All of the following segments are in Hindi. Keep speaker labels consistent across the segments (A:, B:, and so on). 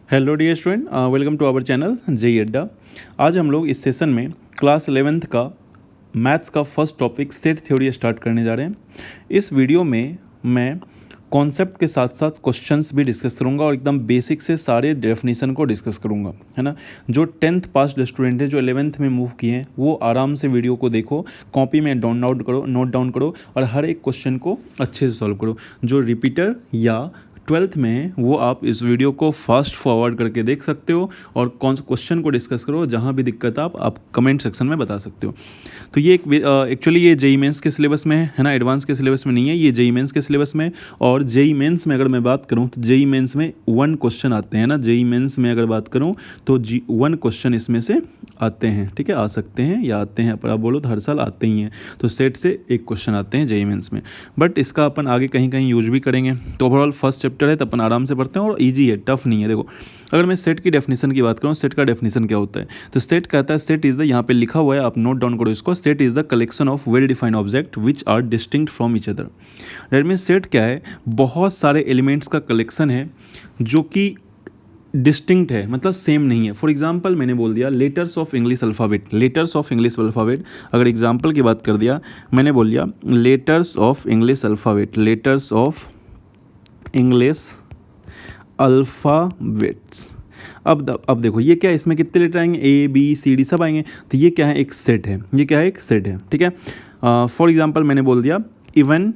A: Hello dear student, welcome to our channel JE Adda. आज हम लोग इस सेशन में क्लास 11th का मैथ्स का first topic set theory start करने जा रहे हैं। इस वीडियो में मैं कॉन्सेप्ट के साथ साथ क्वेश्चंस भी डिस्कस करूंगा और एकदम बेसिक से सारे डेफिनेशन को डिस्कस करूंगा, है ना। जो 10th पास स्टूडेंट है, जो 11th में मूव किए हैं, वो आराम से वीडियो को देखो, कॉपी में नोट डाउन करो और हर एक क्वेश्चन को अच्छे से सॉल्व करो। जो रिपीटर या 12th में है वो आप इस वीडियो को फास्ट फॉरवर्ड करके देख सकते हो और कौन से क्वेश्चन को डिस्कस करो। जहाँ भी दिक्कत आप कमेंट सेक्शन में बता सकते हो। तो ये एक्चुअली ये जेई मेंस के सिलेबस में है ना, एडवांस के सिलेबस में नहीं है, ये जेई मेंस के सिलेबस में। और जेई मेंस में अगर मैं बात करूँ तो जेई मेंस में 1 क्वेश्चन आते हैं ना। जेई मेंस में अगर बात करूँ तो 1 क्वेश्चन इसमें से आते हैं, ठीक है। आ सकते हैं या आते हैं, पर आप बोलो तो हर साल आते ही हैं। तो सेट से 1 क्वेश्चन आते हैं जेई मेंस में, बट इसका अपन आगे कहीं कहीं यूज भी करेंगे। तो ओवरऑल फर्स्ट चैप्टर है तो अपन आराम से पढ़ते हैं और इजी है, टफ नहीं है। देखो, अगर मैं सेट की डेफिनेशन की बात करूँ, सेट का डेफिनेशन क्या होता है, तो सेट कहता है सेट इज द, यहाँ पे लिखा हुआ है, आप नोट डाउन करो इसको। Set is the collection of well defined object which are distinct from each other. That means set क्या है, बहुत सारे एलिमेंट्स का कलेक्शन है जो कि डिस्टिंक्ट है, मतलब सेम नहीं है। फॉर एग्जाम्पल मैंने बोल दिया letters of English alphabet, letters of English alphabet. अगर एग्जाम्पल की बात कर दिया, मैंने बोल दिया letters of English alphabet, letters of English alphabets. अब देखो ये क्या है, इसमें कितने लेटर आएंगे, ए बी सी डी सब आएंगे। तो ये क्या है, एक सेट है। ये क्या है, एक सेट है, ठीक है। फॉर एग्जाम्पल मैंने बोल दिया इवन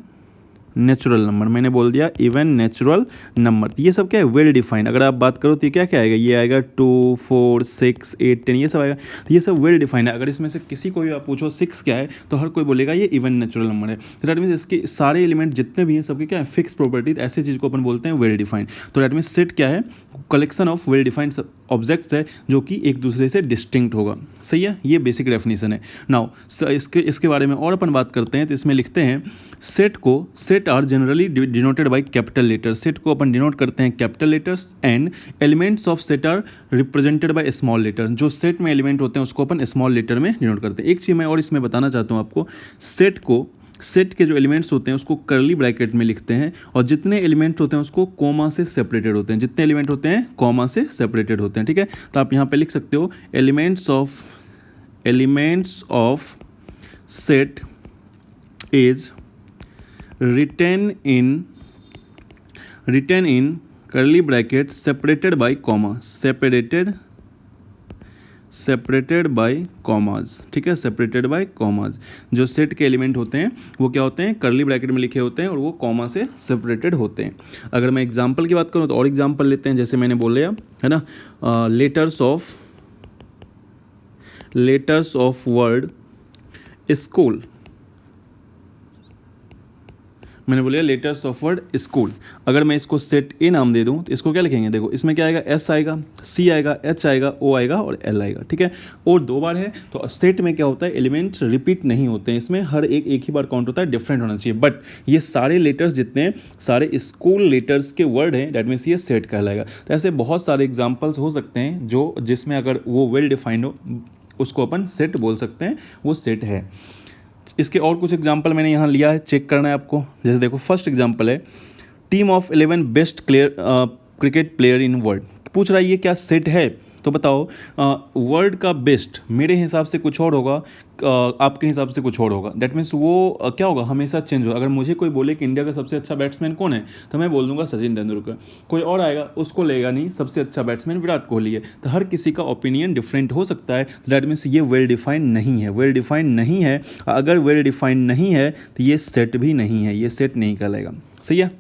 A: नेचुरल नंबर, मैंने बोल दिया इवन नेचुरल नंबर। ये सब क्या है, वेल डिफाइंड। अगर आप बात करो तो ये क्या क्या आएगा, ये आएगा 2 4 6 8 10, ये सब आएगा। तो ये सब वेल डिफाइंड है। अगर इसमें से किसी को भी आप पूछो 6 क्या है, तो हर कोई बोलेगा ये इवन नेचुरल नंबर है। तो दैट मीन्स इसके सारे एलिमेंट जितने भी हैं सबके क्या है, फिक्स प्रॉपर्टी। ऐसी चीज़ को अपन बोलते हैं वेल डिफाइंड। तो दैट मीन्स सेट क्या है, collection of well defined objects है जो कि एक दूसरे से डिस्टिंक्ट होगा। सही है, ये बेसिक डेफिनेशन है। नाउ इसके बारे में और अपन बात करते हैं। तो इसमें लिखते हैं set are generally denoted by capital letters. Set को अपन डिनोट करते हैं capital letters and elements of set are represented by small letter. जो सेट में एलिमेंट होते हैं उसको अपन स्मॉल लेटर में डिनोट करते हैं। एक चीज़ मैं और इसमें बताना चाहता हूँ आपको, सेट के जो एलिमेंट्स होते हैं उसको कर्ली ब्रैकेट में लिखते हैं और जितने एलिमेंट्स होते हैं उसको कॉमा से सेपरेटेड होते हैं। जितने एलिमेंट होते हैं कॉमा से सेपरेटेड होते हैं, ठीक है। तो आप यहाँ पे लिख सकते हो elements of set is written in curly bracket separated by comma, separated by commas, ठीक है, separated by commas। जो सेट के एलिमेंट होते हैं वो क्या होते हैं, कर्ली ब्रैकेट में लिखे होते हैं और वो कॉमा से सेपरेटेड होते हैं। अगर मैं एग्जांपल की बात करूँ तो और एग्जांपल लेते हैं, जैसे मैंने बोल लिया है ना, लेटर्स ऑफ वर्ड स्कूल, मैंने बोला लेटर्स ऑफ वर्ड स्कूल। अगर मैं इसको सेट ए नाम दे दूं तो इसको क्या लिखेंगे, देखो इसमें क्या आएगा, एस आएगा, सी आएगा, एच आएगा, ओ आएगा और एल आएगा, ठीक है। और 2 बार है तो सेट में क्या होता है, एलिमेंट रिपीट नहीं होते हैं। इसमें हर एक ही बार काउंट होता है, डिफरेंट होना चाहिए। बट ये सारे लेटर्स जितने सारे स्कूल लेटर्स के वर्ड हैं, दैट मीन्स ये सेट कहलाएगा। तो ऐसे बहुत सारे एग्जाम्पल्स हो सकते हैं जो जिसमें अगर वो वेल डिफाइंड हो उसको अपन सेट बोल सकते हैं, वो सेट है। इसके और कुछ एग्जाम्पल मैंने यहाँ लिया है, चेक करना है आपको। जैसे देखो फर्स्ट एग्जाम्पल है team of 11 best cricket player in world. पूछ रहा है ये क्या सेट है, तो बताओ वर्ल्ड का बेस्ट मेरे हिसाब से कुछ और होगा, आपके हिसाब से कुछ और होगा। दैट मीन्स वो क्या होगा, हमेशा चेंज होगा। अगर मुझे कोई बोले कि इंडिया का सबसे अच्छा बैट्समैन कौन है, तो मैं बोल दूंगा सचिन तेंदुलकर। कोई और आएगा उसको लेगा नहीं, सबसे अच्छा बैट्समैन विराट कोहली है। तो हर किसी का ओपिनियन डिफरेंट हो सकता है। दैट मीन्स ये वेल डिफाइंड नहीं है, वेल डिफाइंड नहीं है। अगर वेल डिफाइंड नहीं है तो ये सेट भी नहीं है, ये सेट नहीं कहलाएगा। सही है।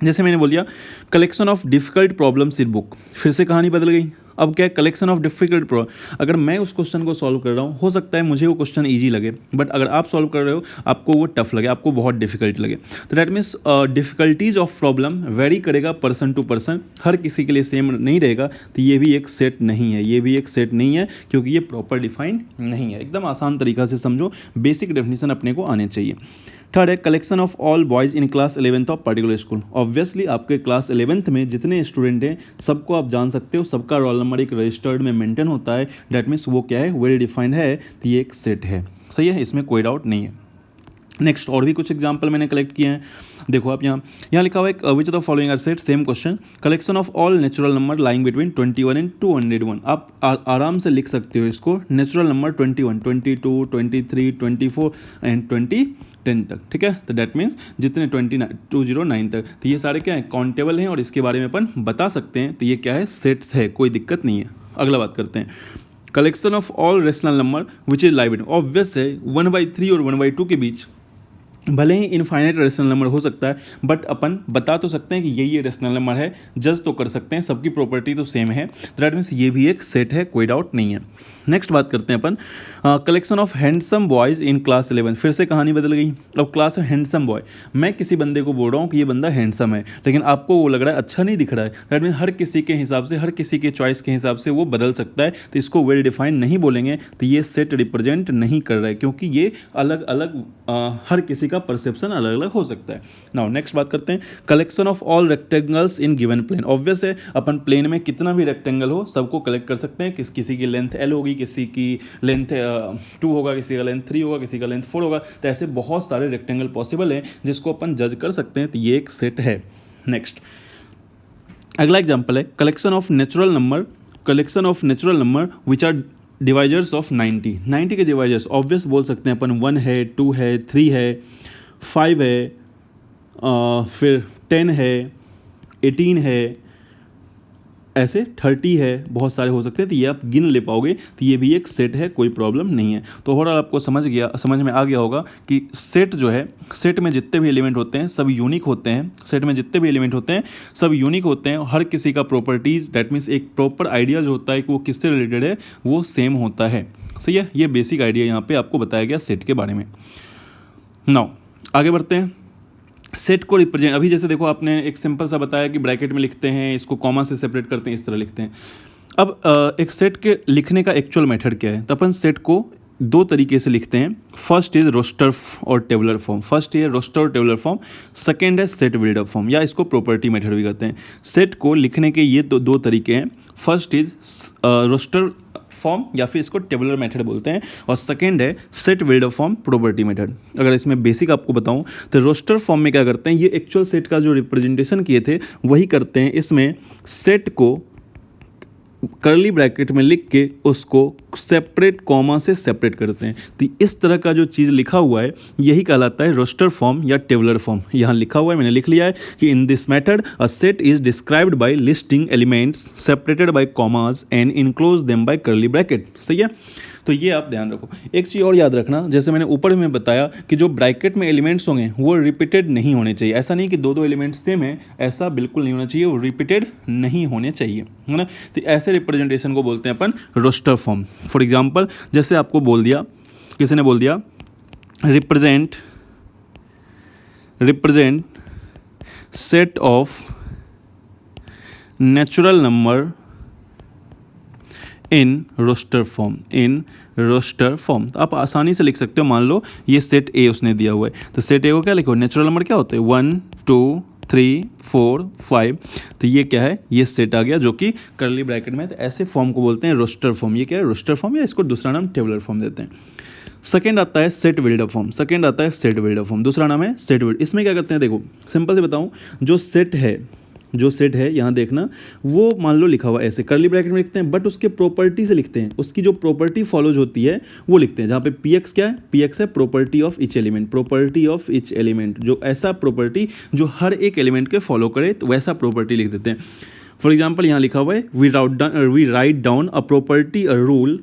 A: जैसे मैंने बोल दिया collection of difficult problems in book, फिर से कहानी बदल गई। अब क्या है, कलेक्शन ऑफ डिफिकल्ट प्रॉब्लम। अगर मैं उस क्वेश्चन को सॉल्व कर रहा हूँ, हो सकता है मुझे वो क्वेश्चन इजी लगे, बट अगर आप सॉल्व कर रहे हो आपको वो टफ लगे, आपको बहुत डिफिकल्ट लगे। तो that means difficulties of problem very करेगा पर्सन टू पर्सन, हर किसी के लिए सेम नहीं रहेगा। तो ये भी एक सेट नहीं है, ये भी एक सेट नहीं है, क्योंकि ये प्रॉपर डिफाइंड नहीं है। एकदम आसान तरीका से समझो, बेसिक डेफिनेशन अपने को आने चाहिए। थर्ड है collection of all boys in class 11th of particular school. Obviously आपके क्लास 11th में जितने स्टूडेंट हैं सबको आप जान सकते हो, सबका रोल नंबर एक रजिस्टर्ड में मेंटेन होता है। दैट मीन्स वो क्या है, वेल डिफाइंड है। तो ये एक सेट है। सही है, इसमें कोई डाउट नहीं है। नेक्स्ट और भी कुछ एग्जाम्पल मैंने कलेक्ट किए हैं। देखो आप यहाँ लिखा हुआ है which of the following are set, same question, collection of all natural number lying between 21 and 201। आप आराम से लिख सकते हो इसको, नेचुरल नंबर 21, 22, 23, 24 एंड 10 तक, ठीक है। तो दैट मीन्स जितने 209 तक, तो ये सारे क्या है, काउंटेबल हैं और इसके बारे में अपन बता सकते हैं। तो ये क्या है, सेट्स है, कोई दिक्कत नहीं है। अगला बात करते हैं, collection of all rational number which is live. Obvious है 1/3 और 1/2 के बीच भले ही इनफाइनाइट रेशनल नंबर हो सकता है, बट अपन बता तो सकते हैं कि यही रेशनल नंबर है, जज तो कर सकते हैं, सबकी प्रॉपर्टी तो सेम है। दैट मीन्स ये भी एक सेट है, कोई डाउट नहीं है। नेक्स्ट बात करते हैं अपन, collection of handsome boys in class 11। फिर से कहानी बदल गई, अब क्लास है हैंडसम बॉय। मैं किसी बंदे को बोल रहा हूँ कि ये बंदा हैंडसम है, लेकिन आपको वो लग रहा है अच्छा नहीं दिख रहा है। दैट मीन्स हर किसी के हिसाब से, हर किसी के चॉइस के हिसाब से वो बदल सकता है। तो इसको वेल डिफाइंड नहीं बोलेंगे, तो ये सेट रिप्रेजेंट नहीं कर रहा है, क्योंकि ये अलग अलग हर किसी का परसेप्शन अलग अलग हो सकता है। नाउ नेक्स्ट बात करते हैं, collection of all rectangles in given plane. Obvious है अपन प्लेन में कितना भी रेक्टेंगल हो सबको कलेक्ट कर सकते हैं। किसी की लेंथ L होगी, किसी की लेंथ 2 होगा, किसी का लेंथ 3 होगा, किसी का लेंथ 4 होगा। तो ऐसे बहुत सारे रेक्टेंगल पॉसिबल हैं जिसको अपन जज कर सकते हैं। तो ये एक सेट है। नेक्स्ट अगला एग्जाम्पल है, collection of natural number which are divisors of 90 के डिवाइजर्स। ऑब्वियस बोल सकते हैं अपन 1 है, 2 है, 3 है, 5 है, फिर 10 है, 18 है, ऐसे 30 है, बहुत सारे हो सकते हैं। तो ये आप गिन ले पाओगे, तो ये भी एक सेट है, कोई प्रॉब्लम नहीं है। तो ओवरऑल आपको समझ में आ गया होगा कि सेट जो है, सेट में जितने भी एलिमेंट होते हैं सब यूनिक होते हैं। सेट में जितने भी एलिमेंट होते हैं सब यूनिक होते हैं। हर किसी का प्रॉपर्टीज़, दैट मीन्स एक प्रॉपर आइडिया जो होता है कि वो किससे रिलेटेड है, वो सेम होता है। सही है, ये बेसिक आइडिया यहाँ पे आपको बताया गया सेट के बारे में। नाउ आगे बढ़ते हैं, सेट को रिप्रेजेंट, अभी जैसे देखो आपने एक सिंपल सा बताया कि ब्रैकेट में लिखते हैं, इसको कॉमा से सेपरेट करते हैं, इस तरह लिखते हैं। अब एक सेट के लिखने का एक्चुअल मेथड क्या है, तो अपन सेट को दो तरीके से लिखते हैं। फर्स्ट इज रोस्टर और टेबुलर फॉर्म, सेकेंड है सेट बिल्डर फॉर्म, या इसको प्रॉपर्टी मेथड भी कहते हैं। सेट को लिखने के ये दो तरीके हैं। फर्स्ट इज रोस्टर फॉर्म, या फिर इसको टेबुलर मेथड बोलते हैं, और सेकेंड है set builder form, property method. अगर इसमें बेसिक आपको बताऊं तो रोस्टर फॉर्म में क्या करते हैं, ये एक्चुअल सेट का जो रिप्रेजेंटेशन किए थे वही करते हैं। इसमें सेट को कर्ली ब्रैकेट में लिख के उसको सेपरेट कॉमा से सेपरेट करते हैं। तो इस तरह का जो चीज़ लिखा हुआ है यही कहलाता है रोस्टर फॉर्म या टेबुलर फॉर्म। यहाँ लिखा हुआ है, मैंने लिख लिया है कि in this method a set is described bye listing elements separated by commas and enclose them by curly bracket. सही है, तो ये आप ध्यान रखो। एक चीज़ और याद रखना, जैसे मैंने ऊपर में बताया कि जो ब्रैकेट में एलिमेंट्स होंगे वो रिपीटेड नहीं होने चाहिए। ऐसा नहीं कि दो एलिमेंट्स सेम है, ऐसा बिल्कुल नहीं होना चाहिए, वो रिपीटेड नहीं होने चाहिए, है ना। तो ऐसे रिप्रेजेंटेशन को बोलते हैं अपन रोस्टर फॉर्म। फॉर एग्जांपल जैसे आपको बोल दिया, किसी ने बोल दिया represent set of natural number in roster form, तो आप आसानी से लिख सकते हो। मान लो ये सेट ए उसने दिया हुआ है, तो सेट ए को क्या लिखो, नेचुरल नंबर क्या होते हैं 1 2 3 4 5। तो ये क्या है, ये सेट आ गया जो कि कर्ली ब्रैकेट में। तो ऐसे फॉर्म को बोलते हैं रोस्टर फॉर्म। ये क्या है, रोस्टर फॉर्म, या इसको दूसरा नाम टेबुलर फॉर्म देते हैं। सेकेंड आता है सेट बिल्डर फॉर्म, दूसरा नाम है सेट बिल्ड। इसमें क्या करते हैं, देखो सिंपल से बताऊं, जो सेट है यहाँ देखना, वो मान लो लिखा हुआ ऐसे कर्ली ब्रैकेट में लिखते हैं, बट उसके प्रॉपर्टी से लिखते हैं, उसकी जो प्रॉपर्टी फॉलोज होती है वो लिखते हैं। जहाँ पे px क्या है, px है प्रॉपर्टी ऑफ इच एलिमेंट, जो ऐसा प्रॉपर्टी जो हर एक एलिमेंट के फॉलो करे, तो वैसा प्रॉपर्टी लिख देते हैं। फॉर एग्जाम्पल यहाँ लिखा हुआ है we write down a property a rule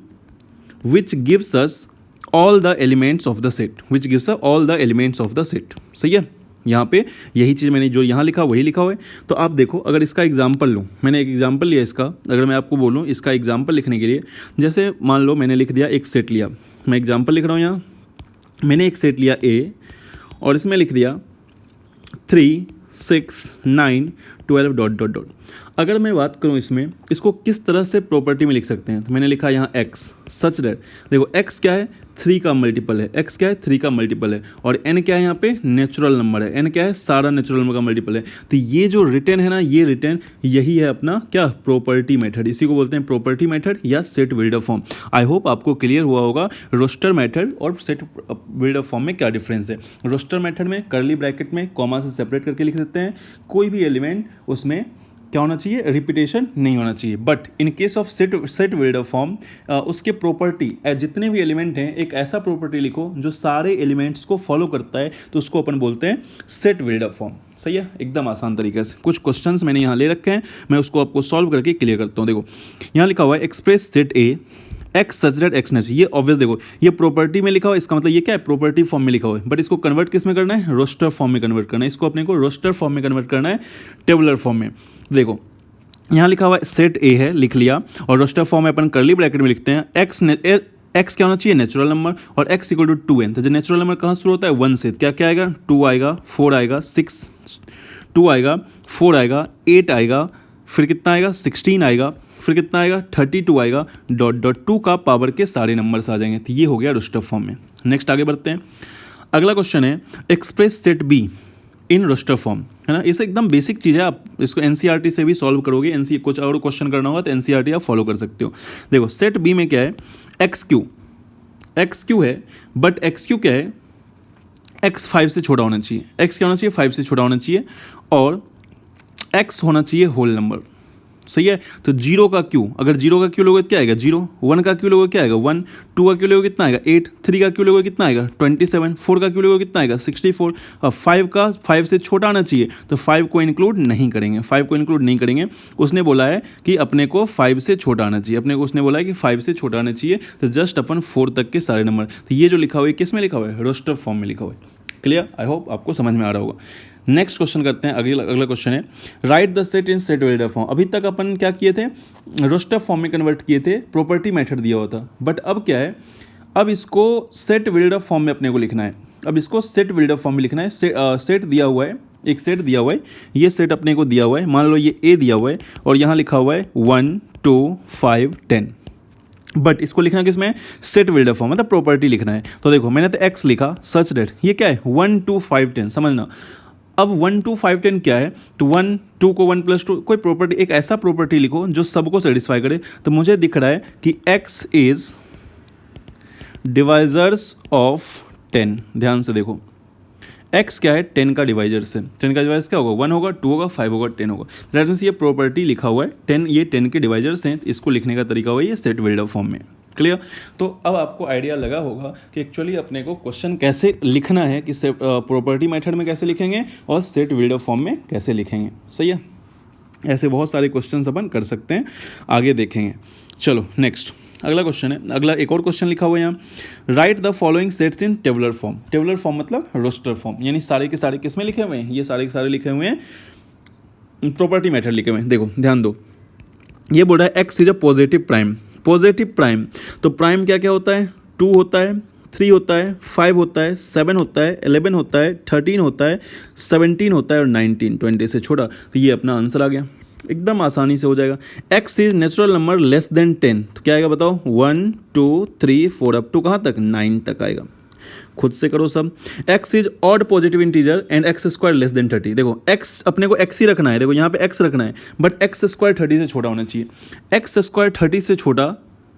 A: which gives us all the elements of the set, सही है। यहाँ पे यही चीज़ मैंने जो यहाँ लिखा वही लिखा हुआ है। तो आप देखो, अगर इसका एग्जाम्पल लूँ, मैंने एक एग्जाम्पल लिया इसका, अगर मैं आपको बोलूँ इसका एग्जाम्पल लिखने के लिए, जैसे मान लो मैंने लिख दिया एक सेट लिया, मैं एग्जाम्पल लिख रहा हूँ यहाँ, मैंने एक सेट लिया ए और इसमें लिख दिया 3 6 9 12 ... अगर मैं बात करूं इसमें, इसको किस तरह से प्रॉपर्टी में लिख सकते हैं, तो मैंने लिखा यहाँ x सच दैट, देखो x क्या है 3 का मल्टीपल है, x क्या है 3 का मल्टीपल है, और n क्या है यहाँ पे नेचुरल नंबर है, n क्या है सारा नेचुरल नंबर का मल्टीपल है। तो ये जो रिटर्न है ना, ये रिटर्न यही है अपना क्या प्रॉपर्टी मेथड, इसी को बोलते हैं प्रॉपर्टी मेथड या set builder form. I hope आपको क्लियर हुआ होगा रोस्टर मेथड और सेट बिल्डर फॉर्म में क्या डिफरेंस है। रोस्टर मेथड में कर्ली ब्रैकेट में कॉमा से सेपरेट करके लिख सकते हैं, कोई भी एलिमेंट उसमें क्या होना चाहिए, रिपीटेशन नहीं होना चाहिए। But in case of set builder form उसके प्रॉपर्टी जितने भी एलिमेंट हैं एक ऐसा प्रॉपर्टी लिखो जो सारे एलिमेंट्स को फॉलो करता है, तो उसको अपन बोलते हैं सेट बिल्डर फॉर्म। सही है, एकदम आसान तरीके से। कुछ क्वेश्चंस मैंने यहाँ ले रखे हैं, मैं उसको आपको सॉल्व करके क्लियर करता हूँ। देखो यहाँ लिखा हुआ है express set A x such that x natural, ये ऑब्वियस देखो ये प्रॉपर्टी में लिखा हुआ है, इसका मतलब ये क्या है प्रॉपर्टी फॉर्म में लिखा हुआ है, बट इसको कन्वर्ट किस में करना है, रोस्टर फॉर्म में कन्वर्ट करना है। इसको अपने को रोस्टर फॉर्म में कन्वर्ट करना है, टेबुलर फॉर्म में। देखो यहाँ लिखा हुआ है सेट ए है, लिख लिया, और रोस्टर फॉर्म में अपन कर्ली ब्रैकेट में लिखते हैं एक्स क्या होना चाहिए नेचुरल नंबर, और x इक्वल टू 2n। तो जो नेचुरल नंबर कहाँ शुरू होता है 1 से, क्या क्या आएगा 2 आएगा 4 आएगा 6 2 आएगा 4 आएगा 8 आएगा, फिर कितना आएगा 16 आएगा, फिर कितना आएगा 32 आएगा, डॉट डॉट 2 का पावर के सारे नंबर्स आ जाएंगे। तो ये हो गया रोस्टर फॉर्म में। नेक्स्ट आगे बढ़ते हैं, अगला क्वेश्चन है express set B in roster form, है ना। इसे एकदम बेसिक चीज़ है, आप इसको एनसीईआरटी से भी सॉल्व करोगे, कुछ और क्वेश्चन करना होगा तो एनसीईआरटी आप फॉलो कर सकते हो। देखो सेट बी में क्या है एक्स क्यू है, बट एक्स क्यू क्या है एक्स 5 से छोटा होना चाहिए, एक्स क्या होना चाहिए 5 से छोटा होना चाहिए, और एक्स होना चाहिए होल नंबर। सही है, तो 0 का क्यू, अगर 0 का क्यू लोगे क्या आएगा 0, 1 का क्यू लोगे क्या आएगा 1, 2 का क्यू लोगे कितना आएगा 8, 3 का क्यू लोगे कितना आएगा 27, 4 का क्यू लोगे कितना आएगा 64, और 5 का 5 से छोटा आना चाहिए, तो 5 को इंक्लूड नहीं करेंगे। उसने बोला है कि अपने को 5 से छोटा आना चाहिए, उसने बोला है कि 5 से छोटा आना चाहिए, तो जस्ट अपन 4 तक के सारे नंबर। तो ये जो लिखा हुआ है किस में लिखा हुआ है रोस्टर फॉर्म में लिखा हुआ है। क्लियर, आई होप आपको समझ में आ रहा होगा। नेक्स्ट क्वेश्चन करते हैं, अगला क्वेश्चन है right the set in set builder form. अभी तक अपन क्या किए थे, रोस्टर फॉर्म में कन्वर्ट किए थे, प्रॉपर्टी मेथड दिया हुआ था, बट अब क्या है, अब इसको सेट बिल्डर फॉर्म में अपने को लिखना है। अब इसको सेट बिल्डर फॉर्म में लिखना है। सेट दिया हुआ है, एक सेट दिया हुआ है, ये सेट अपने को दिया हुआ है, मान लो ये ए दिया हुआ है, और यहाँ लिखा हुआ है 1 2 5 10, बट इसको लिखना किसमें सेट बिल्डर फॉर्म, मतलब प्रॉपर्टी लिखना है। तो देखो मैंने तो एक्स लिखा सच दैट, ये क्या है 1 2 5 10, समझना। अब 1 2 5 10 क्या है, तो 1 2 को 1 + 2 कोई प्रॉपर्टी, एक ऐसा प्रॉपर्टी लिखो जो सबको सेटिस्फाई करे। तो मुझे दिख रहा है कि x इज डिवाइजर्स ऑफ 10, ध्यान से देखो x क्या है 10 का डिवाइजर से, 10 का डिवाइजर क्या होगा 1 होगा 2 होगा 5 होगा 10 होगा। दैट मीन्स ये प्रॉपर्टी लिखा हुआ है 10, ये 10 के डिवाइजर्स हैं, इसको लिखने का तरीका हुआ ये सेट बिल्डर फॉर्म में। क्लियर, तो अब आपको आइडिया लगा होगा कि एक्चुअली अपने को क्वेश्चन कैसे लिखना है, कि प्रॉपर्टी मेथड में कैसे लिखेंगे और सेट बिल्डर फॉर्म में कैसे लिखेंगे। सही है, ऐसे बहुत सारे क्वेश्चन अपन कर सकते हैं, आगे देखेंगे। चलो नेक्स्ट अगला क्वेश्चन है, अगला एक और क्वेश्चन लिखा हुआ है यहाँ, right the following sets in tabular form. Tabular form मतलब रोस्टर फॉर्म, यानी सारे के सारे किस में लिखे हुए हैं, ये सारे के सारे लिखे हुए हैं प्रॉपर्टी मेथड लिखे हुए हैं। देखो ध्यान दो, ये बोल रहा है x is a positive prime, positive prime, तो प्राइम क्या क्या होता है 2 होता है 3 होता है 5 होता है 7 होता है 11 होता है 13 होता है 17 होता है और 19 20 से छोटा। तो ये अपना आंसर आ गया, एकदम आसानी से हो जाएगा। x is natural number less than 10, तो क्या आएगा बताओ 1 2 3 4 अप टू कहाँ तक 9 तक आएगा, खुद से करो सब। x is odd positive integer and x square less than 30, देखो x अपने को x ही रखना है, देखो यहाँ पे x रखना है, बट x स्क्वायर 30 से छोटा होना चाहिए। x स्क्वायर 30 से छोटा,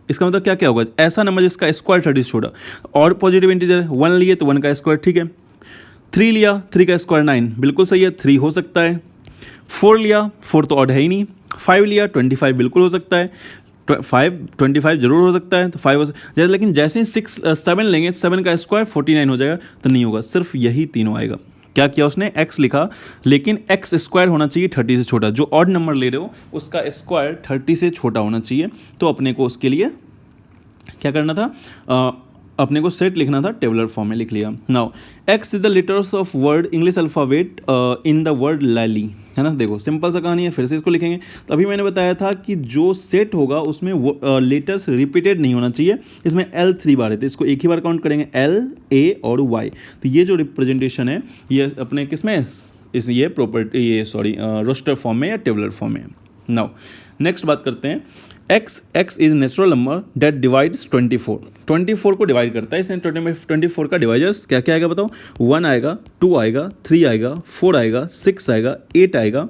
A: इसका मतलब क्या क्या होगा, ऐसा नंबर जिसका स्क्वायर 30 से छोटा। और पॉजिटिव इंटीजर 1 लिए तो 1 का स्क्वायर, ठीक है। 3 लिया 3 का स्क्वायर 9, बिल्कुल सही है, 3 हो सकता है। 4 लिया 4 तो ऑड है ही नहीं। 5 लिया 25 बिल्कुल हो सकता है, 25 जरूर हो सकता है, तो 5 हो सकता है। लेकिन जैसे ही 7 लेंगे 7 का स्क्वायर 49 हो जाएगा, तो नहीं होगा, सिर्फ यही तीनों आएगा। क्या किया उसने x लिखा, लेकिन x स्क्वायर होना चाहिए 30 से छोटा, जो ऑड नंबर ले रहे हो उसका स्क्वायर 30 से छोटा होना चाहिए। तो अपने को उसके लिए क्या करना था, अपने को सेट लिखना था, टेबुलर फॉर्म में लिख लिया। Now x is the letters of word English alphabet in the word लैली, है ना। देखो सिंपल सा कहानी है, फिर से इसको लिखेंगे। तो अभी मैंने बताया था कि जो सेट होगा उसमें लेटर्स रिपीटेड नहीं होना चाहिए। इसमें L 3 बार है, तो इसको एक ही बार काउंट करेंगे, L A और Y। तो ये जो रिप्रेजेंटेशन है ये अपने किस में, ये प्रॉपर्टी, ये सॉरी रोस्टर फॉर्म में या टेबुलर फॉर्म में। नाउ नेक्स्ट बात करते हैं x is natural number that divides 24 को डिवाइड करता है। इसमें 24 का डिवाइजर्स क्या क्या आएगा बताओ, 1 आएगा, 2 आएगा, 3 आएगा, 4 आएगा, 6 आएगा, 8 आएगा,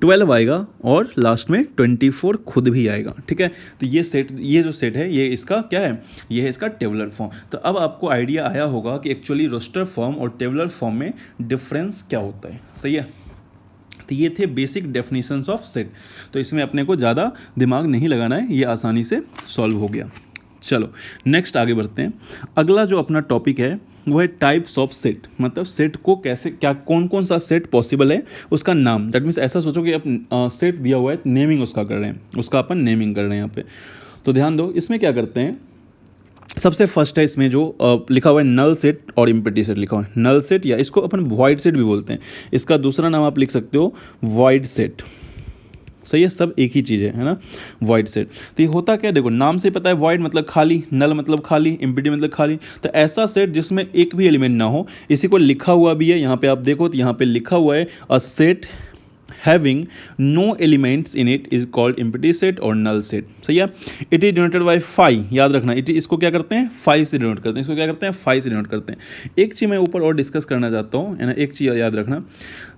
A: 12 आएगा और लास्ट में 24 खुद भी आएगा। ठीक है, तो ये जो सेट है ये इसका क्या है, ये है इसका टेबुलर फॉर्म। तो अब आपको आइडिया आया होगा कि एक्चुअली रोस्टर फॉर्म और टेबुलर फॉर्म में डिफरेंस क्या होता है। सही है, तो ये थे बेसिक डेफिनेशंस ऑफ सेट। तो इसमें अपने को ज़्यादा दिमाग नहीं लगाना है, ये आसानी से सॉल्व हो गया। चलो नेक्स्ट आगे बढ़ते हैं। अगला जो अपना टॉपिक है वो है टाइप्स ऑफ सेट, मतलब सेट को कैसे क्या कौन कौन सा सेट पॉसिबल है उसका नाम। दैट मीन्स ऐसा सोचो कि आप सेट दिया हुआ है, नेमिंग उसका कर रहे हैं, उसका अपन नेमिंग कर रहे हैं यहाँ पे। तो ध्यान दो, इसमें क्या करते हैं, सबसे फर्स्ट है इसमें जो लिखा हुआ है नल सेट और इम्प्टी सेट लिखा हुआ है। नल सेट या इसको अपन वॉइड सेट भी बोलते हैं, इसका दूसरा नाम आप लिख सकते हो वॉइड सेट। सही है, सब एक ही चीज़ है ना, वॉइड सेट। तो ये होता क्या है, देखो नाम से पता है, वॉइड मतलब खाली, नल मतलब खाली, इम्प्टी मतलब खाली। तो ऐसा सेट जिसमें एक भी एलिमेंट ना हो, इसी को लिखा हुआ भी है यहाँ पे, आप देखो तो यहाँ पे लिखा हुआ है a set having no elements in it is called empty set और नल सेट। सही है, it is denoted by phi, याद रखना इसको क्या करते हैं, फाई से डिनोट करते हैं, इसको क्या करते हैं, फाई से डिनोट करते हैं। एक चीज़ मैं ऊपर और डिस्कस करना चाहता हूँ, है ना, एक चीज़ याद रखना,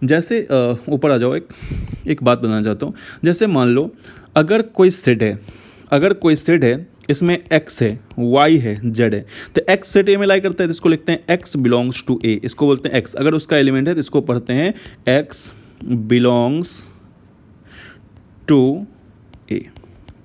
A: जैसे ऊपर आ जाओ, एक बात बताना चाहता हूँ। जैसे मान लो अगर कोई सेट है, इसमें x है, y है, z है, तो x सेट ए में लाई करता है तो इसको लिखते हैं x बिलोंग्स टू a, इसको बोलते हैं x। अगर उसका एलिमेंट है तो इसको पढ़ते हैं x बिलोंग्स टू ए।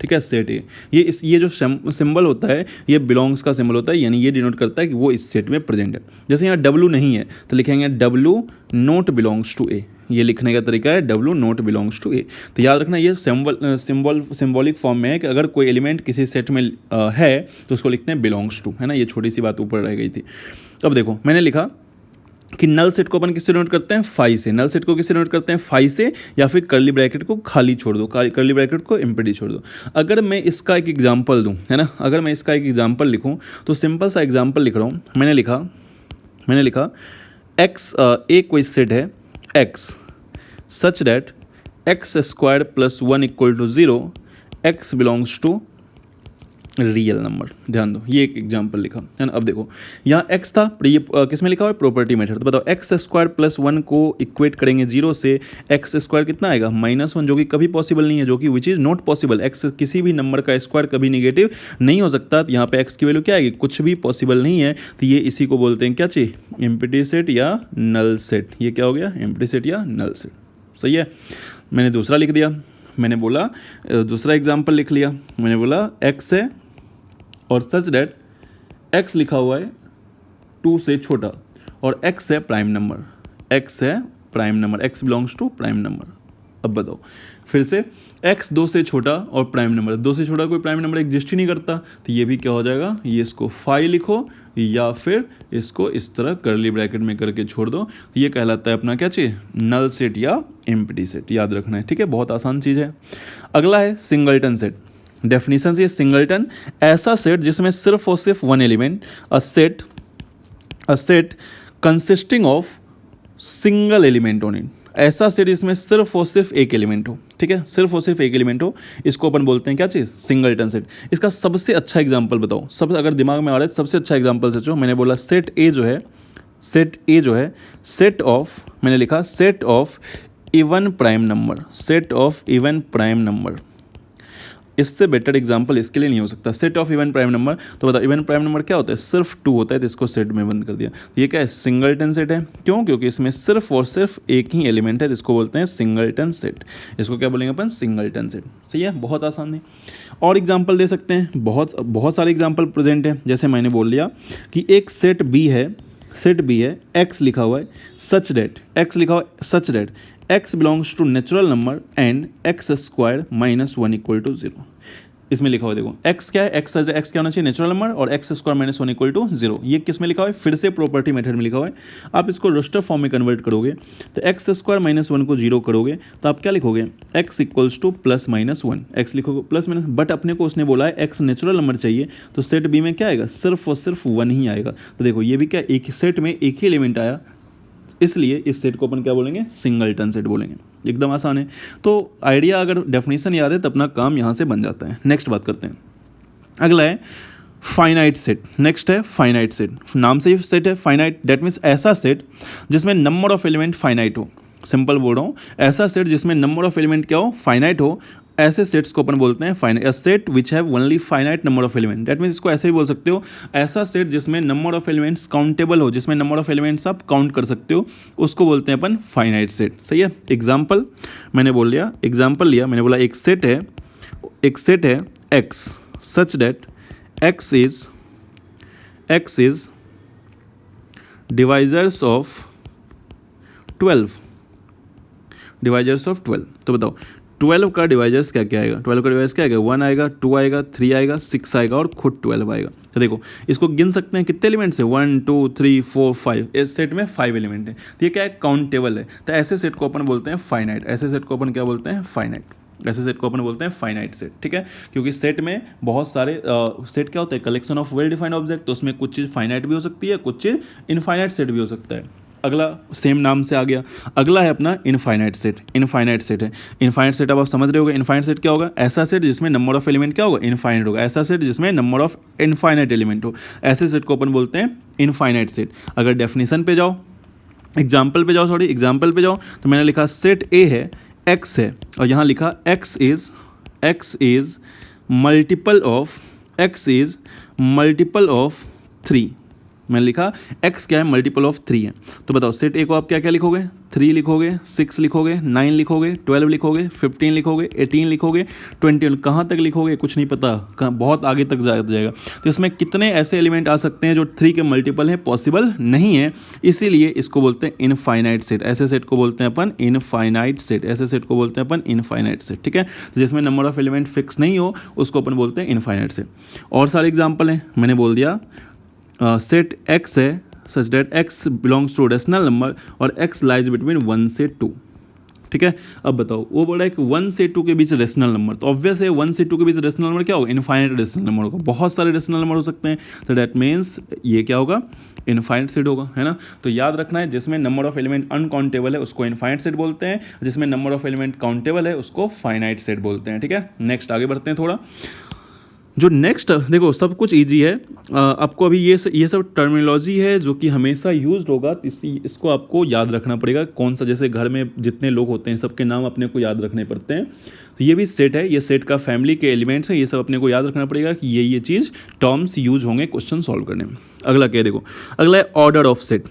A: ठीक है, सेट ए, ये जो सिंबल होता है ये बिलोंग्स का सिंबल होता है, यानी ये डिनोट करता है कि वो इस सेट में प्रेजेंट है। जैसे यहाँ W नहीं है तो लिखेंगे W नॉट बिलोंग्स टू ए, ये लिखने का तरीका है W नॉट बिलोंग्स टू ए। तो याद रखना ये सिंबॉलिक फॉर्म में है कि अगर कोई एलिमेंट किसी सेट में है तो उसको लिखते हैं बिलोंग्स टू, है ना। ये छोटी सी बात ऊपर रह गई थी। अब देखो मैंने लिखा कि नल सेट को अपन किससे डिनोट करते हैं, फाई से। नल सेट को किससे डिनोट करते हैं, फाई से, या फिर कर्ली ब्रैकेट को खाली छोड़ दो, कर्ली ब्रैकेट को एम्प्टी छोड़ दो। अगर मैं इसका एक एग्जांपल दूं, है ना, अगर मैं इसका एक एग्जांपल लिखूं तो सिंपल सा एग्जांपल लिख रहा हूं। मैंने लिखा एक्स, एक कोई सेट है x such that x square plus 1 equal to 0, x belongs to real number. ध्यान दो, ये एक एग्जांपल लिखा है ना। अब देखो यहाँ x था, ये किस में लिखा हुआ है, प्रॉपर्टी मेथड। तो बताओ एक्स स्क्वायर प्लस 1 को इक्वेट करेंगे 0 से, एक्स स्क्वायर कितना आएगा, -1, जो कि कभी पॉसिबल नहीं है, जो कि which is not possible. X किसी भी नंबर का स्क्वायर कभी नेगेटिव नहीं हो सकता। तो यहाँ पे एक्स की वैल्यू क्या आएगी, कुछ भी पॉसिबल नहीं है। तो ये इसी को बोलते हैं क्या चीज़, एम्प्टी सेट या नल सेट। ये क्या हो गया, एम्प्टी सेट या नल सेट। सही है, मैंने दूसरा लिख दिया, मैंने बोला दूसरा एग्जाम्पल लिख लिया, मैंने बोला एक्स है और सच डैट x लिखा हुआ है 2 से छोटा और x है प्राइम नंबर, x है prime number, x belongs to prime number. अब बताओ फिर से, x 2 से छोटा और प्राइम नंबर, 2 से छोटा कोई प्राइम नंबर एग्जिस्ट ही नहीं करता। तो ये भी क्या हो जाएगा, ये इसको फाई लिखो या फिर इसको इस तरह कर्ली ब्रैकेट में करके छोड़ दो। तो ये कहलाता है अपना क्या चीज़, नल सेट या एम्प्टी सेट। याद रखना है, ठीक है, बहुत आसान चीज़ है। अगला है सिंगलटन सेट। डेफिनेशन से, सिंगलटन ऐसा सेट जिसमें सिर्फ और सिर्फ one element, a set consisting of single element on it. ऐसा सेट जिसमें सिर्फ और सिर्फ एक एलिमेंट हो, ठीक है, सिर्फ और सिर्फ एक एलिमेंट हो, इसको अपन बोलते हैं क्या चीज़, सिंगलटन सेट। इसका सबसे अच्छा एग्जांपल बताओ, सब अगर दिमाग में आ रहा है सबसे अच्छा एग्जांपल सोचो। मैंने बोला सेट ए जो है सेट ऑफ, मैंने लिखा set of even prime number, set of even prime number. इससे बेटर एग्जांपल इसके लिए नहीं हो सकता। Set of even prime number, तो बताओ इवन प्राइम नंबर क्या होता है, सिर्फ 2 होता है, तो इसको सेट में बंद कर दिया। तो ये क्या है, सिंगलटन सेट है। क्यों, क्योंकि इसमें सिर्फ और सिर्फ एक ही एलिमेंट है, जिसको बोलते हैं सिंगलटन सेट। इसको क्या बोलेंगे अपन, सिंगलटन सेट। सही है, बहुत आसान है। और एग्जाम्पल दे सकते हैं, बहुत सारे एग्जाम्पल प्रेजेंट हैं। जैसे मैंने बोल लिया कि एक सेट बी है, एक्स लिखा हुआ है such that, x belongs to natural number and x square -1 equal to 0। इसमें लिखा हुआ है, देखो x क्या है, x क्या होना चाहिए, नेचुरल नंबर, और x स्क्वायर -1 इक्वल टू 0। ये किस में लिखा हुआ है, फिर से प्रॉपर्टी मेथड में लिखा हुआ है। आप इसको रोस्टर फॉर्म में कन्वर्ट करोगे तो x स्क्वायर -1 को 0 करोगे तो आप क्या लिखोगे, x इक्वल्स टू +-1, x लिखोगे +-, बट अपने को उसने बोला है x नेचुरल नंबर चाहिए, तो सेट बी में क्या आएगा, सिर्फ और सिर्फ 1 ही आएगा। तो देखो ये भी क्या, एक सेट में एक ही एलिमेंट आया, इसलिए इस सेट को अपन क्या बोलेंगे, सिंगलटन सेट बोलेंगे। एकदम आसान है। तो आइडिया अगर डेफिनेशन याद है तो अपना काम यहाँ से बन जाता है। नेक्स्ट बात करते हैं, अगला है फाइनाइट सेट। नेक्स्ट है फाइनाइट सेट, नाम से ही सेट है फाइनाइट, डेट मीन्स ऐसा सेट जिसमें नंबर ऑफ एलिमेंट फाइनाइट हो। सिंपल बोल रहा हूँ, ऐसा सेट जिसमें नंबर ऑफ एलिमेंट क्या हो, फाइनाइट हो, ऐसे सेट्स को अपन बोलते हैं finite. A set which have only finite number of element, that means इसको ऐसे ही बोल सकते हो, ऐसा सेट जिसमें नंबर ऑफ एलिमेंट्स काउंटेबल हो, जिसमें नंबर ऑफ एलिमेंट्स आप काउंट कर सकते हो, उसको बोलते हैं अपन फाइनाइट सेट। सही है। एग्जाम्पल मैंने बोल लिया, एग्जाम्पल लिया, मैंने बोला एक सेट है x such that x is divisors of 12, divisors of 12। तो बताओ 12 का डिवाइजर्स क्या क्या आएगा, 12 का डिवाइजर्स क्या आएगा, 1 आएगा, 2 आएगा, 3 आएगा, 6 आएगा और खुद 12 आएगा। तो देखो इसको गिन सकते हैं कितने एलिमेंट्स है, 1 2 3 4 5, इस सेट में 5 एलिमेंट है। तो ये क्या है, काउंटेबल है। तो ऐसे सेट को अपन बोलते हैं फाइनाइट, ऐसे सेट को अपन क्या बोलते हैं, फाइनाइट। ऐसे सेट को अपन बोलते हैं फाइनाइट सेट। ठीक है, क्योंकि सेट में बहुत सारे सेट क्या होता है, collection of well defined object, तो उसमें कुछ चीज़ फाइनाइट भी हो सकती है, कुछ चीज़ इनफाइनाइट सेट भी हो सकता है। अगला सेम नाम से आ गया, अगला है अपना इनफाइनाइट सेट। इनफाइनाइट सेट है, इनफाइनाइट सेट अब आप समझ रहे होगे, इनफाइनाइट सेट क्या होगा, ऐसा सेट जिसमें नंबर ऑफ एलिमेंट क्या होगा, इनफाइनाइट होगा, ऐसा सेट जिसमें नंबर ऑफ इनफाइनाइट एलिमेंट हो, ऐसे सेट को अपन बोलते हैं इनफाइनाइट सेट। अगर डेफिनेशन पे जाओ, एग्जाम्पल पे जाओ, तो मैंने लिखा सेट ए है, एक्स है, और यहाँ लिखा x इज मल्टीपल ऑफ 3। मैंने लिखा x क्या है, मल्टीपल ऑफ 3 है। तो बताओ सेट ए को आप क्या क्या लिखोगे, 3 लिखोगे, 6 लिखोगे, 9 लिखोगे, 12 लिखोगे, 15 लिखोगे, 18 लिखोगे, 21, कहाँ तक लिखोगे कुछ नहीं पता, बहुत आगे तक जाएगा। तो इसमें कितने ऐसे एलिमेंट आ सकते हैं जो 3 के मल्टीपल हैं, पॉसिबल नहीं है, इसीलिए इसको बोलते हैं इनफाइनाइट सेट। ऐसे सेट को बोलते हैं अपन इनफाइनाइट सेट, ऐसे सेट को बोलते हैं अपन इनफाइनाइट सेट। ठीक है, तो जिसमें नंबर ऑफ एलिमेंट फिक्स नहीं हो उसको अपन बोलते हैं इनफाइनाइट सेट। और सारे एग्जाम्पल हैं, मैंने बोल दिया सेट x है such that x belongs to rational number और x लाइज बिटवीन 1 से 2। ठीक है, अब बताओ वो बोल रहा है कि 1 से 2 के बीच रेशनल नंबर, तो ऑब्वियस है 1 से 2 के बीच रेशनल नंबर क्या होगा, इनफाइनाइट रेशनल नंबर होगा। बहुत सारे रेशनल नंबर हो सकते हैं, तो डेट मीन्स ये क्या होगा, इनफाइनाइट सेट होगा, है ना। तो याद रखना है, जिसमें नंबर ऑफ एलिमेंट अनकाउंटेबल है उसको इनफाइनाइट सेट बोलते हैं, जिसमें नंबर ऑफ एलिमेंट काउंटेबल है उसको फाइनाइट सेट बोलते हैं। ठीक है, नेक्स्ट आगे बढ़ते हैं थोड़ा। जो नेक्स्ट देखो सब कुछ इजी है, आपको अभी ये सब टर्मिनोलॉजी है जो कि हमेशा यूज्ड होगा, इसको आपको याद रखना पड़ेगा। कौन सा, जैसे घर में जितने लोग होते हैं सबके नाम अपने को याद रखने पड़ते हैं, तो ये भी सेट है, ये सेट का फैमिली के एलिमेंट्स हैं, ये सब अपने को याद रखना पड़ेगा कि ये चीज़ टर्म्स यूज होंगे क्वेश्चन सॉल्व करने में। अगला क्या है, देखो अगला है order of set.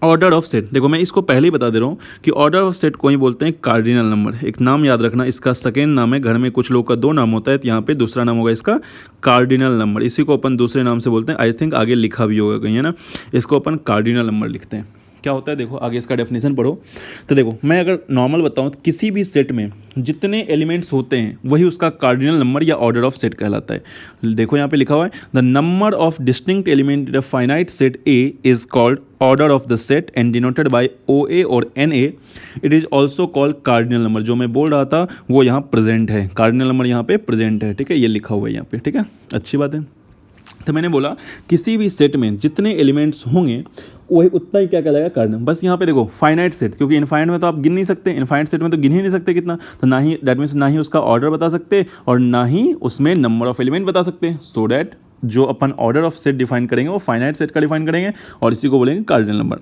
A: Order of set, देखो मैं इसको पहले ही बता दे रहा हूँ कि ऑर्डर ऑफ सेट को ही बोलते हैं कार्डिनल नंबर। एक नाम याद रखना, इसका सेकेंड नाम है, घर में कुछ लोग का 2 नाम होता है, तो यहाँ पे दूसरा नाम होगा इसका कार्डिनल नंबर। इसी को अपन दूसरे नाम से बोलते हैं, आई थिंक आगे लिखा भी होगा कहीं, है ना। इसको अपन कार्डिनल नंबर लिखते हैं। क्या होता है देखो, आगे इसका डेफिनेशन पढ़ो। तो देखो मैं अगर नॉर्मल बताऊं तो किसी भी सेट में जितने एलिमेंट्स होते हैं वही उसका कार्डिनल नंबर या ऑर्डर ऑफ सेट कहलाता है। देखो यहाँ पे लिखा हुआ है, the number of distinct element in a finite set A is called order of the set and denoted by OA और NA। It is also called cardinal number. जो मैं बोल रहा था वो यहाँ प्रेजेंट है, कार्डिनल नंबर यहाँ पे प्रेजेंट है। ठीक है, ये लिखा हुआ है यहाँ पे। ठीक है, अच्छी बात है। तो मैंने बोला किसी भी सेट में जितने एलिमेंट्स होंगे वही उतना ही क्या कहलाएगा, कार्डिनल। बस यहाँ पे देखो फाइनाइट सेट, क्योंकि इनफाइनाइट में तो आप गिन नहीं सकते, इनफाइनाइट सेट में तो गिन ही नहीं सकते कितना, तो ना ही दैट मीन्स ना ही उसका ऑर्डर बता सकते और ना ही उसमें नंबर ऑफ एलिमेंट बता सकते। सो डैट जो अपन ऑर्डर ऑफ सेट डिफाइन करेंगे वो फाइनाइट सेट का डिफाइन करेंगे और इसी को बोलेंगे कार्डिनल नंबर।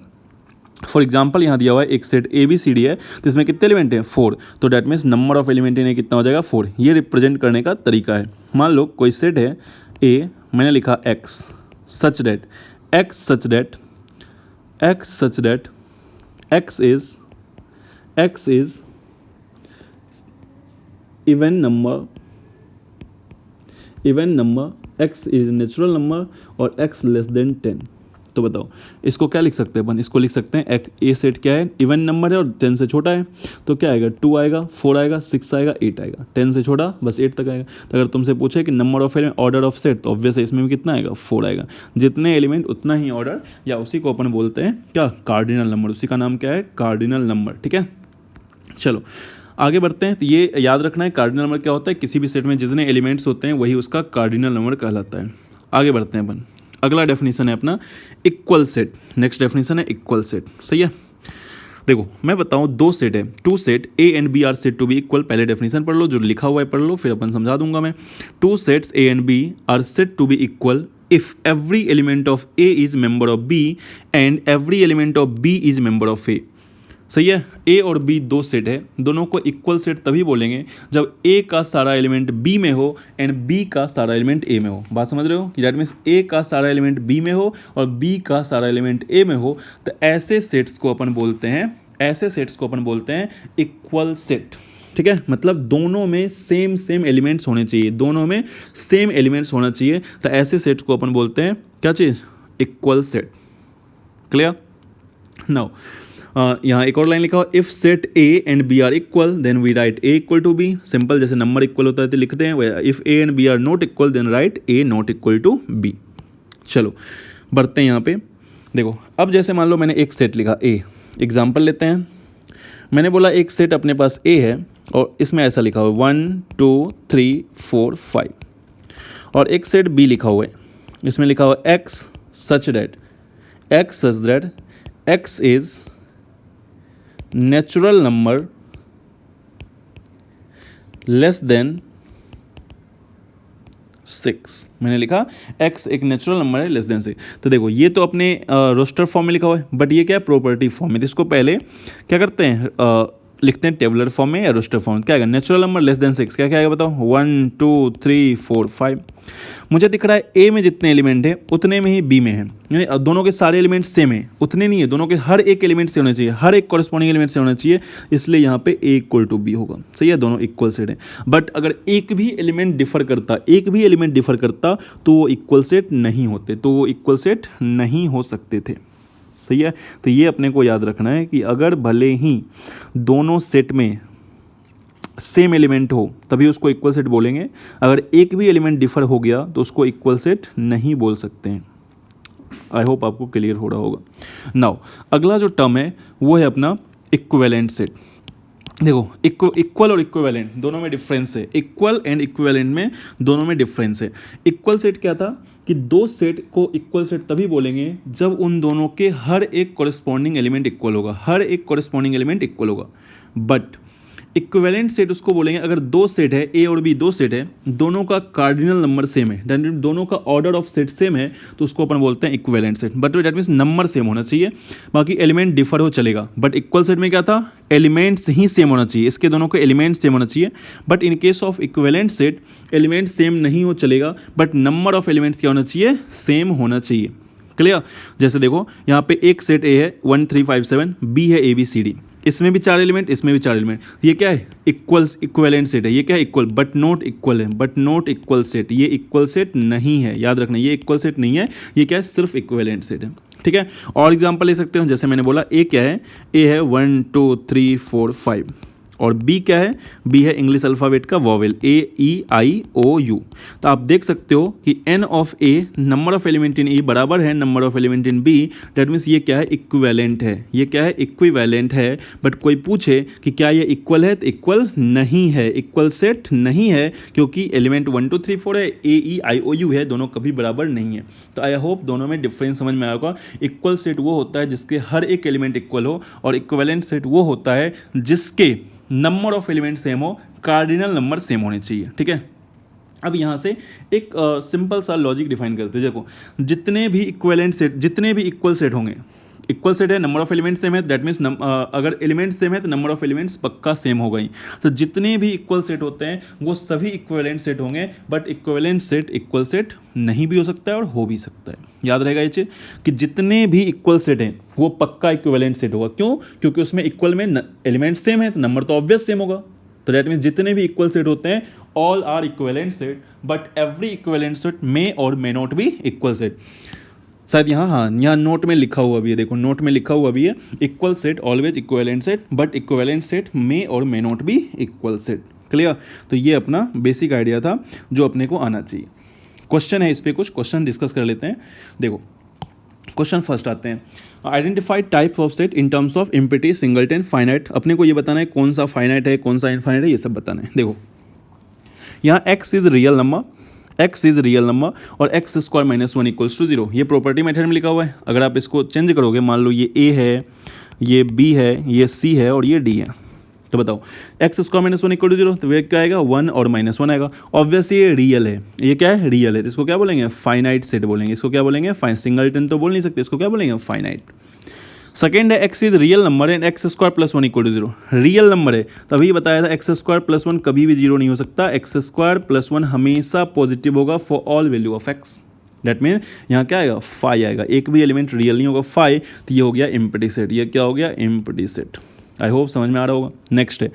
A: फॉर एग्जाम्पल यहाँ दिया हुआ है एक सेट ABCD है, तो इसमें कितने एलिमेंट हैं, 4, तो that means number of element इन्हें कितना हो जाएगा, 4। ये रिप्रेजेंट करने का तरीका है। मान लो कोई सेट है A, मैंने लिखा X such that X is even number, X is natural number और X less than 10। तो बताओ इसको क्या लिख सकते हैं अपन, इसको लिख सकते हैं ए सेट क्या है, इवन नंबर है और 10 से छोटा है, तो क्या आएगा, 2 आएगा, 4 आएगा, 6 आएगा, 8 आएगा, 10 से छोटा बस 8 तक आएगा। तो अगर तुमसे पूछे कि number of element order of set, तो ऑब्वियस है इसमें भी कितना आएगा, 4 आएगा। जितने एलिमेंट उतना ही ऑर्डर, या उसी को अपन बोलते हैं क्या, कार्डिनल नंबर। उसी का नाम क्या है, कार्डिनल नंबर। ठीक है, चलो आगे बढ़ते हैं। तो ये याद रखना है कार्डिनल नंबर क्या होता है, किसी भी सेट में जितने एलिमेंट्स होते हैं वही उसका कार्डिनल नंबर कहलाता है। आगे बढ़ते हैं अपन, अगला डेफिनेशन है अपना इक्वल सेट। नेक्स्ट डेफिनेशन है इक्वल सेट। सही है, देखो मैं बताऊं, दो सेट है, two set A and B are set to be equal. पहले डेफिनेशन पढ़ लो, जो लिखा हुआ है पढ़ लो, फिर अपन समझा दूंगा मैं। Two sets A and B are set to be equal if every element of A is member of B and every element of B is member of A. सही है, ए और बी दो सेट है, दोनों को इक्वल सेट तभी बोलेंगे जब ए का सारा एलिमेंट बी में हो एंड बी का सारा एलिमेंट ए में हो। बात समझ रहे हो कि दैट मीन्स ए का सारा एलिमेंट बी में हो और बी का सारा एलिमेंट ए में हो, तो ऐसे सेट्स को अपन बोलते हैं इक्वल सेट। ठीक है, मतलब दोनों में सेम एलिमेंट्स होने चाहिए, दोनों में सेम एलिमेंट्स होना चाहिए, तो ऐसे सेट्स को अपन बोलते हैं क्या चीज़, इक्वल सेट। क्लियर। नाउ यहाँ एक और लाइन लिखा हो, if set A and B are equal then we write A equal to B. Simple, जैसे नंबर इक्वल होता है तो लिखते हैं, if A and B are not equal then write A not equal to B. चलो बढ़ते हैं यहाँ पे। देखो अब जैसे मान लो मैंने एक सेट लिखा ए, एग्जाम्पल लेते हैं। मैंने बोला एक सेट अपने पास ए है और इसमें ऐसा लिखा हुआ 1 2 3 4 5, और एक सेट बी लिखा हुआ है, इसमें लिखा हुआ x such that x is natural number less than 6। मैंने लिखा x एक नेचुरल नंबर है लेस देन 6। तो देखो ये तो अपने रोस्टर फॉर्म में लिखा हुआ है, बट ये क्या है, प्रॉपर्टी फॉर्म में। तो इसको पहले क्या करते हैं, लिखते हैं टेबुलर फॉर्म में या रोस्टर फॉर्म में। क्या आएगा, नेचुरल नंबर लेस देन 6, क्या क्या आएगा बताओ, 1 2 3 4 5। मुझे दिख रहा है ए में जितने एलिमेंट है उतने में ही बी में है, यानी दोनों के सारे एलिमेंट सेम है, उतने नहीं है, दोनों के हर एक एलिमेंट से होने चाहिए, हर एक कॉरेस्पॉन्डिंग एलिमेंट से होना चाहिए, इसलिए यहाँ पे ए इक्वल टू बी होगा। सही है, दोनों इक्वल सेट है। बट अगर एक भी एलिमेंट डिफर करता तो वो इक्वल सेट नहीं होते, तो वो इक्वल सेट नहीं हो सकते थे। सही है, तो ये अपने को याद रखना है कि अगर भले ही दोनों सेट में सेम एलिमेंट हो तभी उसको इक्वल सेट बोलेंगे, अगर एक भी एलिमेंट डिफर हो गया तो उसको इक्वल सेट नहीं बोल सकते हैं। आई होप आपको क्लियर हो रहा होगा। नाउ अगला जो टर्म है वो है अपना इक्विवेलेंट सेट। देखो इक्वल और इक्विवेलेंट दोनों में डिफरेंस है, इक्वल एंड इक्विवेलेंट में दोनों में डिफरेंस है। इक्वल सेट क्या था कि दो सेट को इक्वल सेट तभी बोलेंगे जब उन दोनों के हर एक कॉरेस्पॉन्डिंग एलिमेंट इक्वल होगा, बट इक्विवेलेंट सेट उसको बोलेंगे अगर दो सेट है, ए और बी दो सेट है, दोनों का कार्डिनल नंबर सेम है, दोनों का ऑर्डर ऑफ सेट सेम है, तो उसको अपन बोलते हैं equivalent set. But that means number same होना चाहिए, बाकी एलिमेंट डिफर हो चलेगा। बट इक्वल सेट में क्या था, एलिमेंट्स ही सेम होना चाहिए, इसके दोनों के एलिमेंट्स सेम होना चाहिए। But in case of equivalent set element same नहीं हो चलेगा, बट नंबर ऑफ एलिमेंट्स क्या होना चाहिए, सेम होना चाहिए। क्लियर। जैसे देखो यहाँ पे एक सेट ए है 1 3 5 7, बी है ABCD, इसमें भी 4 एलिमेंट, इसमें भी 4 एलिमेंट, ये क्या है, इक्वलेंट सेट है। ये क्या है, इक्वल बट नॉट इक्वल है, बट नॉट इक्वल सेट, ये इक्वल सेट नहीं है, याद रखना ये इक्वल सेट नहीं है, ये क्या है, सिर्फ इक्वलेंट सेट है। ठीक है, और एग्जांपल ले सकते हो, जैसे मैंने बोला ए क्या है, ए है 1 2 3 4 5, और बी क्या है, बी है इंग्लिश अल्फ़ाबेट का वॉवेल AEIOU। तो आप देख सकते हो कि n of A number of element in A बराबर है number of element in B. That means ये क्या है, इक्विवेलेंट है, ये क्या है, इक्विवेलेंट है। बट कोई पूछे कि क्या ये इक्वल है, तो इक्वल नहीं है, इक्वल सेट नहीं है, क्योंकि एलिमेंट 1 2 3 4 है, AEIOU है, दोनों कभी बराबर नहीं है। तो आई होप दोनों में डिफरेंस समझ में आएगा। इक्वल सेट वो होता है जिसके हर एक एलिमेंट इक्वल हो, और इक्विवेलेंट सेट वो होता है जिसके नंबर ऑफ एलिमेंट सेम हो, कार्डिनल नंबर सेम होने चाहिए। ठीक है, अब यहाँ से एक सिंपल सा लॉजिक डिफाइन करते हैं। देखो जितने भी इक्वल सेट होंगे, इक्वल सेट है, नंबर ऑफ एलिमेंट सेम है, दैट मीन्स अगर एलिमेंट सेम है तो नंबर ऑफ एलिमेंट्स पक्का सेम हो गई। तो जितने भी इक्वल सेट होते हैं वो सभी इक्विवेलेंट सेट होंगे, but equivalent set equal set नहीं भी हो सकता है और हो भी सकता है। याद रहेगा ये चीज़ कि जितने भी इक्वल सेट हैं वो पक्का इक्विवेलेंट सेट होगा। क्यों, क्योंकि उसमें इक्वल में एलिमेंट सेम है तो नंबर तो ऑब्वियस सेम होगा। तो दैट मीन्स जितने भी इक्वल सेट होते हैं all are equivalent set, but every equivalent set may or may not be equal set. शायद यहाँ नोट में लिखा हुआ भी है, देखो नोट में लिखा हुआ भी है, equal set always equivalent set, but equivalent set may or may not be equal set. Clear. तो ये अपना बेसिक आइडिया था जो अपने को आना चाहिए। क्वेश्चन है, इस पर कुछ क्वेश्चन डिस्कस कर लेते हैं। देखो क्वेश्चन फर्स्ट आते हैं, identify types of set in terms of empty, singleton, finite. अपने को ये बताना है कौन सा फाइनाइट है कौन सा इनफाइनाइट है, ये सब बताना है। देखो यहाँ x इज रियल नंबर और x स्क्वायर -1 = 0, ये प्रॉपर्टी मेथड में लिखा हुआ है। अगर आप इसको चेंज करोगे, मान लो ये a है, ये बी है, ये सी है और ये डी है। तो बताओ x square minus one equal to zero, तो वे क्या आएगा 1 और -1 आएगा। ऑब्वियसली ये रियल है, ये क्या है रियल है, तो इसको क्या बोलेंगे फाइनाइट सेट बोलेंगे। इसको क्या बोलेंगे सिंगलटन तो बोल नहीं सकते, इसको क्या बोलेंगे फाइनाइट। सेकेंड है x is real number and x square plus one equal to zero. Real number है, तभी बताया था एक्स स्क्वायर प्लस वन कभी भी जीरो नहीं हो सकता। एक्स स्क्वायर प्लस वन हमेशा पॉजिटिव होगा for all value of x. That mean यहाँ क्या आएगा 5 आएगा, एक भी एलिमेंट रियल नहीं होगा 5, तो ये हो गया एम्प्टी सेट। ये क्या हो गया एम्प्टी सेट। आई होप समझ में आ रहा होगा। नेक्स्ट है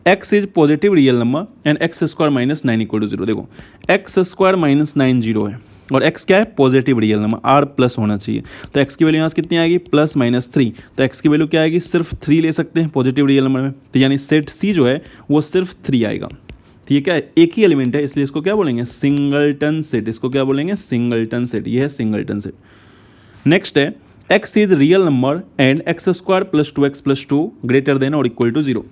A: x is positive real number and x square minus 9 equal to zero. देखो एक्स स्क्वायर माइनस 9 जीरो है और x क्या है positive real number, r plus होना चाहिए। तो x की वैल्यू यहाँ से कितनी आएगी प्लस -3, तो x की वैल्यू क्या आएगी सिर्फ 3 ले सकते हैं पॉजिटिव रियल नंबर में, तो यानी सेट C जो है वो सिर्फ 3 आएगा। तो ये क्या है एक ही एलिमेंट है, इसलिए इसको क्या बोलेंगे सिंगलटन सेट। इसको क्या बोलेंगे सिंगलटन सेट, ये है सिंगलटन सेट। नेक्स्ट है x is real number and x square plus 2x plus 2 greater than or equal to zero.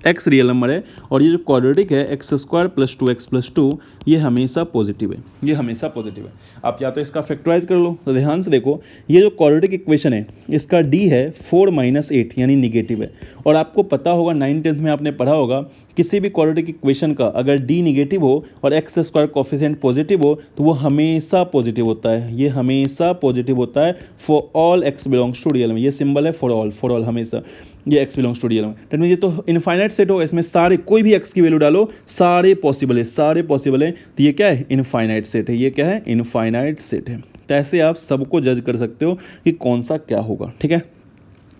A: x real number है और ये जो क्वाड्रेटिक है x square plus 2x plus 2 ये हमेशा पॉजिटिव है, ये हमेशा पॉजिटिव है। आप या तो इसका फैक्टराइज कर लो, तो ध्यान से देखो ये जो क्वाड्रेटिक इक्वेशन है इसका d है 4 - 8 यानी निगेटिव है। और आपको पता होगा 9th में आपने पढ़ा होगा किसी भी क्वाड्रेटिक इक्वेशन का अगर d निगेटिव हो और एक्स स्क्वायर कोफिशिएंट पॉजिटिव हो तो वो हमेशा पॉजिटिव होता है, ये हमेशा पॉजिटिव होता है for all x belongs to real में। ये सिंबल है फॉर ऑल हमेशा, ये x बिलोंग्स टू रियल में। दैट मीन ये तो इनफाइनाइट सेट होगा, इसमें सारे कोई भी x की वैल्यू डालो सारे पॉसिबल है, सारे पॉसिबल है। तो ये क्या है इनफाइनाइट सेट है, ये क्या है इनफाइनाइट सेट है। तो ऐसे आप सबको जज कर सकते हो कि कौन सा क्या होगा, ठीक है।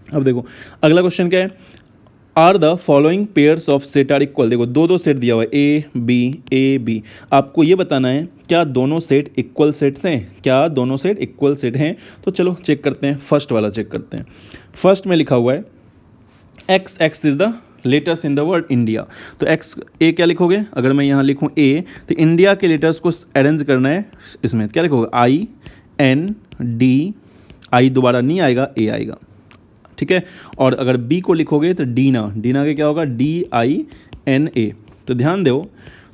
A: अब देखो अगला क्वेश्चन क्या है, are the following pairs of set are equal. देखो दो सेट दिया हुआ है ए बी, आपको ये बताना है क्या दोनों सेट इक्वल सेट्स हैं, क्या दोनों सेट इक्वल सेट हैं। तो चलो चेक करते हैं, फर्स्ट वाला चेक करते हैं। फर्स्ट में लिखा हुआ है x is the letters in the word India. तो एक्स ए क्या लिखोगे, अगर मैं यहाँ लिखूँ ए तो इंडिया के लेटर्स को अरेंज करना है इसमें, क्या लिखोगे IND, आई दोबारा नहीं आएगा ए आएगा, ठीक है। और अगर बी को लिखोगे तो डीना के क्या होगा DINA। तो ध्यान दो,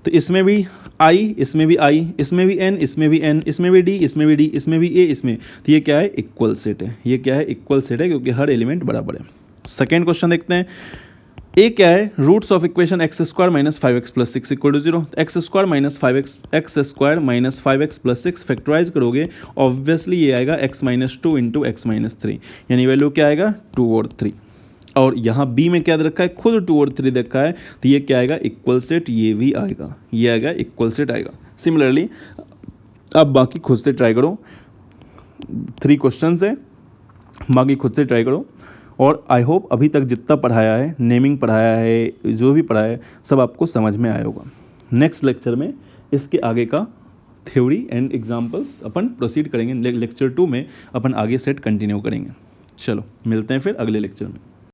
A: तो इसमें भी आई, इसमें भी आई, इसमें भी एन, इसमें भी एन, इसमें भी डी, इसमें भी डी, इसमें भी ए, इसमें, तो ये क्या है इक्वल सेट है, ये क्या है इक्वल सेट है क्योंकि हर एलिमेंट बराबर है। सेकेंड क्वेश्चन देखते हैं, ए क्या है roots of equation x square minus 5x plus 6 equal to zero. X square minus 5x, x square minus 5x plus 6 factorise करोगे ऑब्वियसली ये आएगा x minus 2 into x minus 3, यानी वैल्यू क्या आएगा 2 और 3। और यहाँ बी में क्या रखा है खुद 2 और 3 रखा है, तो ये क्या आएगा इक्वल सेट, ये भी आएगा, ये आएगा इक्वल सेट आएगा। सिमिलरली अब बाकी खुद से ट्राई करो, 3 क्वेश्चन है बाकी खुद से ट्राई करो। और आई होप अभी तक जितना पढ़ाया है, नेमिंग पढ़ाया है, जो भी पढ़ाया है सब आपको समझ में आया होगा। नेक्स्ट लेक्चर में इसके आगे का theory and examples upon proceed करेंगे। लेक्चर 2 में अपन आगे सेट कंटिन्यू करेंगे। चलो मिलते हैं फिर अगले लेक्चर में।